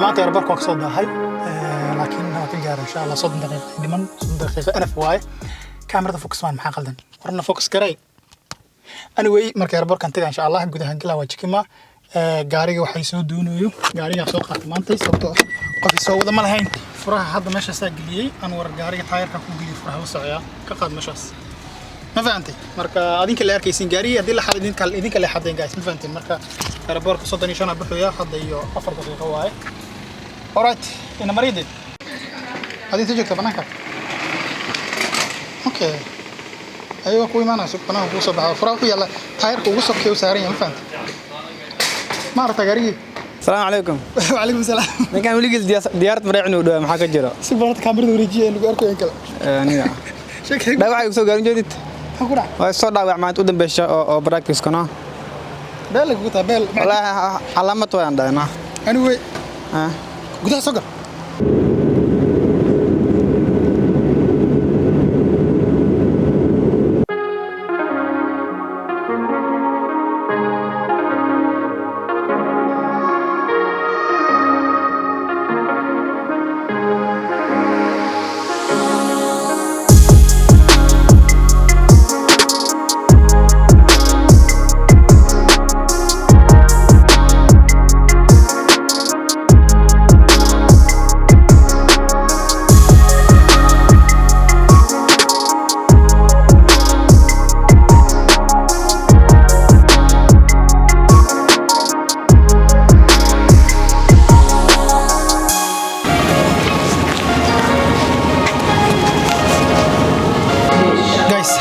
maanta airport ka soo dahay laakiin waxaan gaar insha Allah 30 daqiiqo dhiman 30 daqiiqo ana waaye kamarada focus man maxaa qaldan warna focus garay anyway marka airport kan tagaa insha Allah gudaha galaa wajikima gaariga waxay soo doonayo gaariga soo qaatay maanta sababtoo qof soo wada ma lahayn furaha hadda meesha saagiliyay aan war gaariga taayirka ku geliyo furaha u socya ka qaad meeshaas ما فهمتي مركا أدينك اللي أركيسين جاري أدي لحد أدينك اللي حدين جايز ما فهمتي مركا أربورك صدني شان أبحث حد يو أفر دقيقة واي alright أنا مريض هذه تجيك تبناك أوكي أيوة كوي معنا سوق أنا وصل بها فراغ يلا تايرك وصل كيو سعرين ما فهمت ما أعرف جاري السلام عليكم وعليكم السلام نكمل لي ديارة مريعنا وده محاك الجرا سبحانك كاميرا وريجي اللي أركو ينكلا نعم شكرا ده واحد يسوي قارن جديد صار دعوة معي تقدم بيش أو براكتس كنا بالك قلتها بال والله علامة وين عندنا anyway قلتها صقر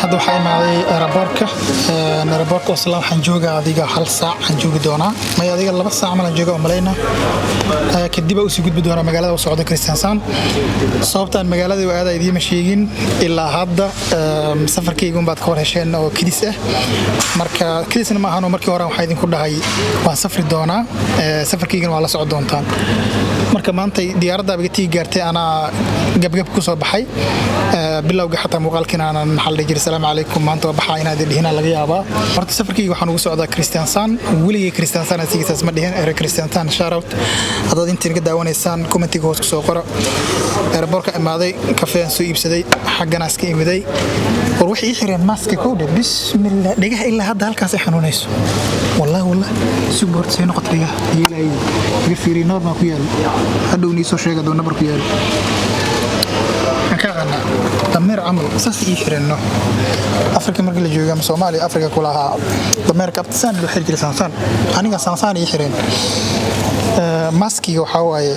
هذا حي معي أربورك وصلنا حنجوجا هذيك حل ساعة حنجوجي دونا ما هذيك الله بس ساعة من جوجا وملينا كدي بقى وسجود بدونا مجالات وصعود كريستيانسان صوبت المجالات وهذا يدي مشيين إلا هذا مسافر كي يقوم بعد كور هشين أو كديسة مركا كديسة ما هانو مركي ورا وحيدين كلها هاي وسافر دونا سافر كي يقوم على صعود دونتان marka maanta diyaaradda bigtii gaartay ana gabgab ku soo baxay bilowga xataa muuqaalkina aan xal dhigay salaam alaykum maanta waxa inaad dhihina laga yaabaa horta safarkii waxaan ugu socdaa Kristiansan wiliga Kristiansan asigiisa ma dhihin ee Kristiansan shoutout hadad intii ka daawanaysaan commentiga hoos ku soo qoro airportka imaaday kafeen soo iibsaday xaqana iska imiday war wixii xireen maaska koodhe bismillah dhigaha ilaa hadda halkaas ay xanuunayso والله سوبر سين قطرية يلاقي يفيري نور ما كيال هذا ونيسو شيء هذا نبر كيال كأنا دمر عمل أساس يحرنه أفريقيا مركل جوجا مسومالي أفريقيا كلها دمر كابتسان لو حرج لسانسان أنا كسانسان يحرن ماسكي وحواي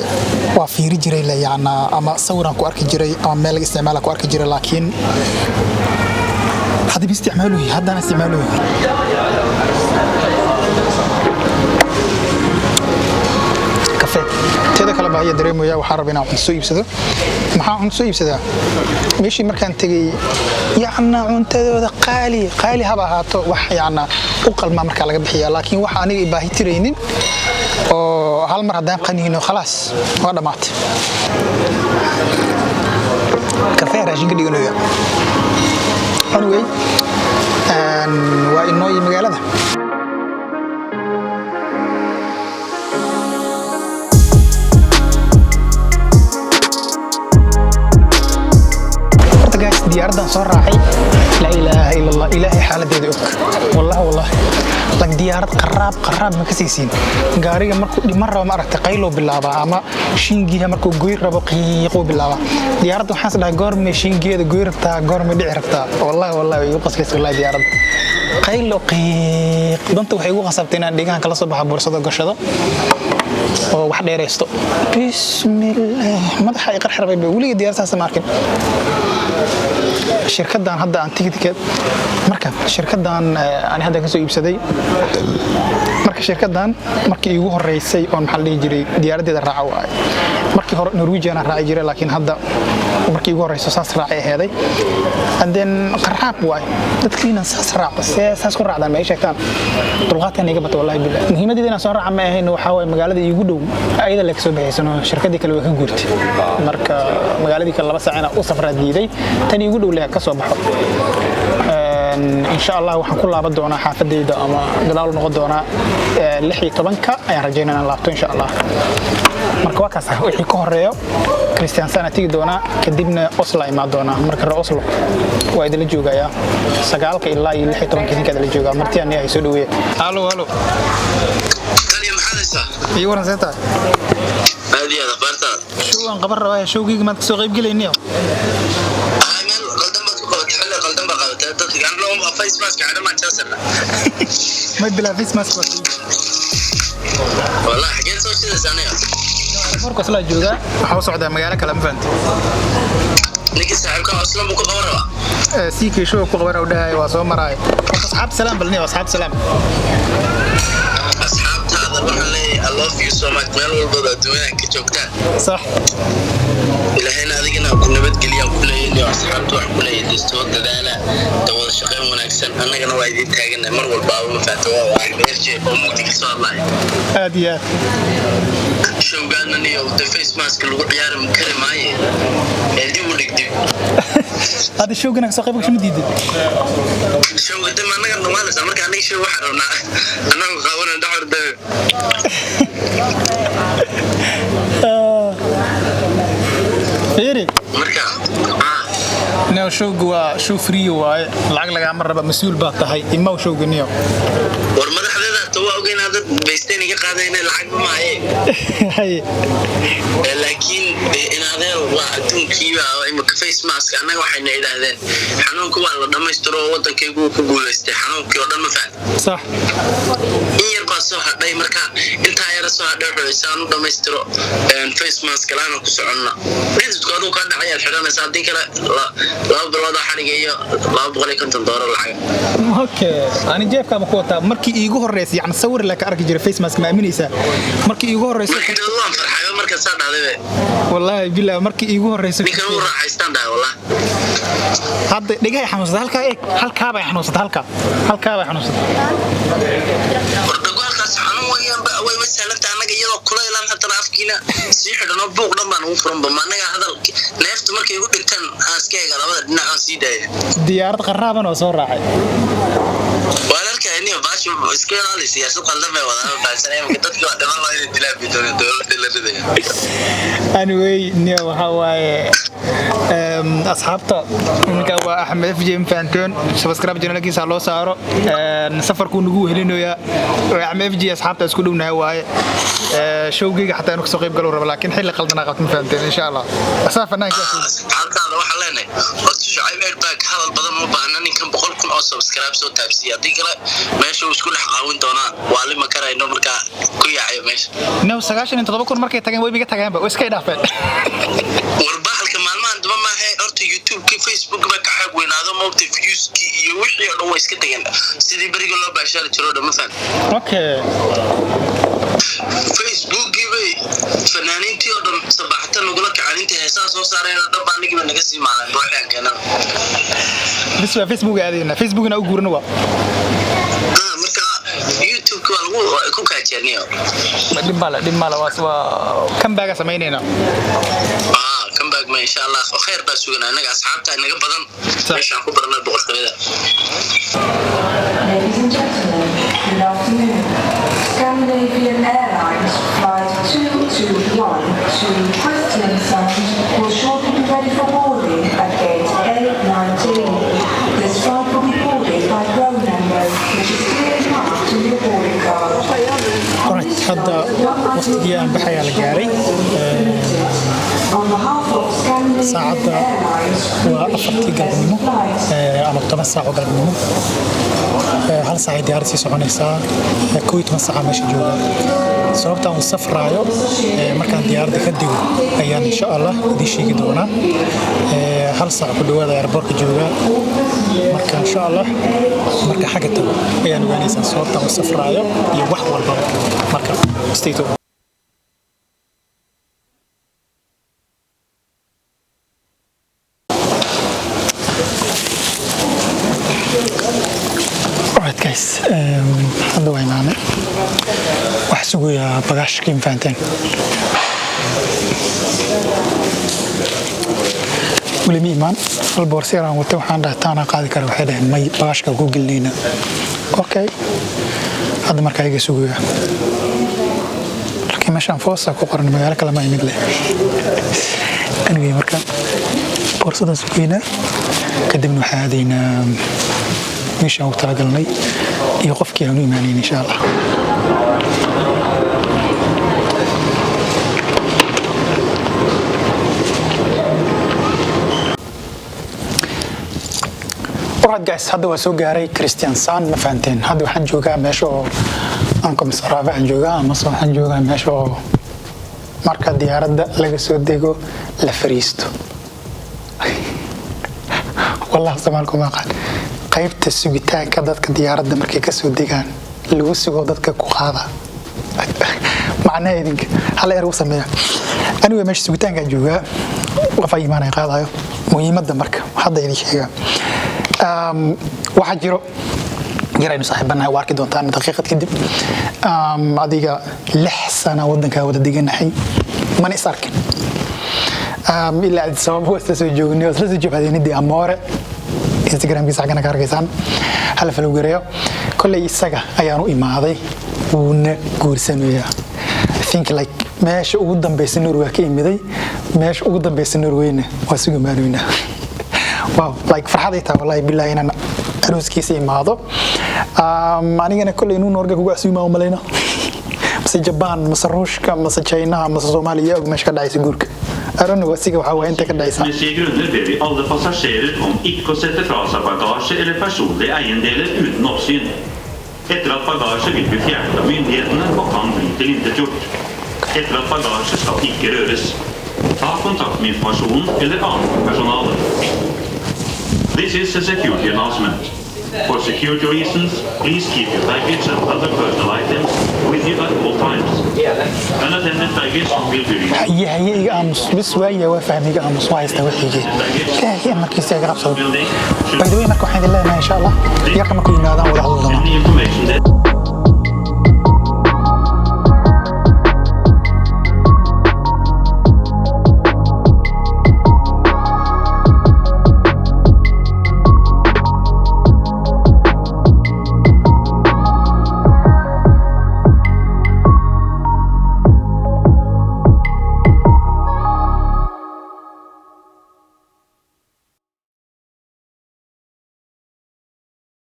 وفيري جري لا يعني أما صورا كوارك جري أما مالك استعمالك كوارك جري لكن هذا بيستعملوه هذا أنا استعملوه تيدا kala baahiya dareemaya waxa rabina aan soo iibsado maxaa soo iibsadaa meeshii markaan tagay yaana cuntadooda qaali haba haato wax yaana u qalma marka laga bixiyo laakiin waxa aniga baahi tireynin oo hal mar hadaan qaniino khalaas waa dhamaatay kafee raashin dhiganaya anyway waa inoo magaalada دياردان صار راعي لا إله إلا الله إلهي حالة ديدوك والله لك ديارات قراب ما كسيسين قارية مرة ما أردت قيلو باللابا أما شينجيها مركو قوير ربو قيقو باللابا ديارات وحاس لها قورمي شينجيها قوير ربتا قورمي دعي ربتا والله يوقس ليس والله ديارات قيلو قيق دونت وحيقو خصبتين ديقان كلا صباح بورصة قشدة wax dheereysto bismillah madaxa ay qarxir bay waliga diyaartaas markin shirkadan hadda aan tigidkeed marka shirkadan aan hadda ka soo iibsaday marka shirkadan markii ugu horeysay oo maxal dhigi jiray diyaaradeeda raaca waay markii hore Norwegian raaci jiray laakiin hadda markii ugu horeysay saas raaci aheeday and then qarxaab waay dadkiina saas raac saas ku raacdan ma ay sheegtaan dulqaadkan iga bato wallahi billah muhiimadeedina soo raaca ma ahayn waxa way magaalada igu dhow ayada la soo baxaysano shirkadii kale way ka guurtay marka magaaladii kale 2 saac u safraa diiday tan igu dhow ka soo baxo insha Allah waxaan ku laaban doonaa xaafadeyda ama gadaal noqon doonaa 16 ayaan rajaynaynaa laabto insha Allah marka waa kaas wixii ka horeeyo Kristiansaan tigi doonaa kadibna Oslo imaan doonaa marka Oslo waa idin la joogayaa 9 ilaa 16 idinka la joogaa martii aan yahay soo dhaweey halo tani maxaa iyo waran seeta هذه هذا بارتا شو أنا قبل رواية شو جيج ما تسوق يبقى لي نيو عامل قدام بتقول تحل قدام بقى تدق عن لهم فيس ماسك على ما تسمع ما يبلا فيس ماسك بس والله حكيت سوي شيء ثانية فرق أصلا جوجا حاوس عدا مجانا كلام فانت نيجي ساعتك أصلا بكو قبرة سيكي شو بكو قبرة وده واسو مراي أصحاب سلام بلني أصحاب سلام أصحاب هذا بحلي I love you so much مال والبضع دوينك كجوكتان صح إلى هنا ذيكنا كنا بتقلي كلي إني أصحاب تروح كلي دستور دلالة دول الشقيم ونكسن أنا كنا وايدين تاجنا مر والباب مفاتوا واحد يرجع ومودي صار الله هادية شو قالنا نيو الفيس ماسك اللي قيار مكرم معي دي ونكدي هذا شو قناك ساقيبك شو مديد شو قدام أنا كنا مالس أنا كان شو واحد أنا مخاونا دحر ده فيري مركا نيو شو جوا شو فري واي العقل جا مرة بمسؤول باتهاي إما وشو جنيو ورمضة حدث توا وجينا هذا بيستني كقاعدين العقب معي هاي لكن إن هذا وعدون كيوا إما كفيس ماسك أنا وحنا إلى هذا حنون كوا لما يستروا وطن كيجو كقول استحنون كوا لما فعل صح إيه القصة هذا مركا أنت هاي رسوا هذا حسان لما يستروا فيس ماسك لنا كسرنا بس تقولوا كذا عيال حرنا ساعدين كلا لا بالوضع حريقية لا بغلي كنت ندور العين اوكي انا جايب كام كوتا markii iigu horeysay yani sawir la ka arki jiray face mask ma aaminaysa markii iigu horeysay markii الله فرحة مركز صار هذا wallahi billahi markii iigu horeysay ninkan uu raaxaystaan daa wallah hadda dhigay xanuusada halka bay xanuusada halka bay xanuusada wardagaalkaas xanuun weeyaan ba way masalanta anaga iyadoo kulaylan hatta afkiina si xidhano buuq dhanbaan ugu furan ba anaga hadal neeftu markay igu dhigtaan aaskayga labada dhinac aan sii daaya diyaarad qaraaban oo soo raacay walaalka inuu baashu iskeenali siyaasad qaldan bay wadaan baasanay marka dadka waa dhamaan loo inay dilaa bidon dawladda la ridaya anyway niyo waxa waaye asxaabta ninka waa Axmed FJM Fanton subscribe channelkiisa loo saaro safarku nagu helinayaa Axmed FJ asxaabta isku dhownahay waaye showgiga xataa inuu soo qayb galo rabo laakiin xilli qaldan qabto ma fahanteen insha Allah asaafanaan halkaada waxa leenahay horta shacayb airbag hadal badan ma baahna ninkan 100,000 oo subscribe soo taabsiya hadii kale meesha uu isku dhex qaawin doonaa waa lima karayno marka ku yaacayo meesha no 97 markay tageen way biga tageenba oo iska dhaafeen warbahalka maalmahan daba ma ahay horta YouTube ki Facebook ba ka xaq weynaado moobta views ki iyo wixii oo dhan way iska tageen sidii bariga loo baashaari jiro dhama faan okay Facebook gibay fanaaniintii oo dhan sabaxta nagula kacalinta heesaa soo saareen oo dhan baa nigiba naga sii maalan ruuxaan keenan بس Facebook aadina Facebookna u guurna waa marka YouTube ka lagu ku kaajaniyo dhimala waa comeback sameeynayna comeback ma insha Allah khair baa sugan anaga asxaabta inaga badan meeshaan ku barnaa boqortooyada Ladies and gentlemen, good afternoon. Scandinavian Airlines flight 221 to Kristiansand will shortly be ready for boarding at gate A19. This flight will be boarded by row number, which is clearly marked in your boarding card. hadda waqtigii aan baxaya la gaaray On behalf of Scandinavian saacada Airlines, waa 4 galabnimo ama 10 saac oo galabnimo hal saac diyaarad sii soconaysaa 12 saac meesha jooga sababta aan safraayo markaan diyaaradda ka digo ayaan insha Allah idin sheegi doonaa hal saac ku dhawaada airportka jooga marka insha Allah marka xagga tago ayaan ogaanaysaa sababta aan safraayo iyo wax walba marka stay tuned Alright guys, hadda waa imaanay waxaa sugayaa bagaashka infaanteen weli ma imaan hal boorseer aan wata waxaan dhahay taana qaadi kara waxay dhaheen may baashka ku gelinayna okay hadda markaa iga sugaya laakiin meeshaan foosa ku qoran magaalo kale ma imid leh anigay marka boorsadan sugayna kadibna waxaa aadaynaa meeshaan ugu talagalnay iyo qofkii aan u imaanayn insha allah guys hadda waa soo gaaray Kristiansand ma fahanteen hadda waxaan joogaa meesha oo aan komisaraaba aan joogaa ama waxaan joogaa meesha oo marka diyaaradda laga soo dego la fariisto wallahi Soomaaliku ma qaan qaybta sugitaanka dadka diyaaradda markay ka soo degaan lagu sugo dadka ku qaada macnaheedu hal eer u sameeya aniga meesha sugitaanka joogaa qof ay iimaanay qaadayo muhiimadda marka hadda idin sheegaa waxaa jiro yaraynu saaxiibanahay waa arki doontaan daqiiqad kadib adiga 6 sano wadanka wada deganahay mana is arkin ilaa aad sabab waa soo joognay oo soo joognay amoore Instagram-kiisa xagana ka arkaysaan hal falo gareeyo kulay isaga ayaan u imaaday uuna guursanaya I think like meesha ugu dambeysay Norway ka imiday meesha ugu dambeysay Norwayna waa sugu maarayna wow like farxadayta wallahi billahi inaan aroskiisa imaado anigana kulay inuu Norway ku casuuma oo malayna si Japan mase Ruushka mase China mase Soomaaliya oo meesha ka dhacaysa guurka arana wasiga waxa waa inta ka dhacaysa Med grunder ber vi alle passasjerer om ikke å sette fra seg bagasje eller personlige eiendeler uten oppsyn. Etter at bagasje vil bli fjernet av myndighetene og kan bli tilintetgjort. Etter at bagasje skal ikke røres. Ta kontakt med informasjonen eller annet personale. This is a security announcement. For security reasons, please keep your baggage and other personal items with you at all times. Unattended baggage will be removed. هي أمس بس ويا وفهمي أمس وايد توحيجي هي مركز تجرب صوت. باي ذا واي مركو حين الله إن شاء الله يا كم كل هذا ولا الله.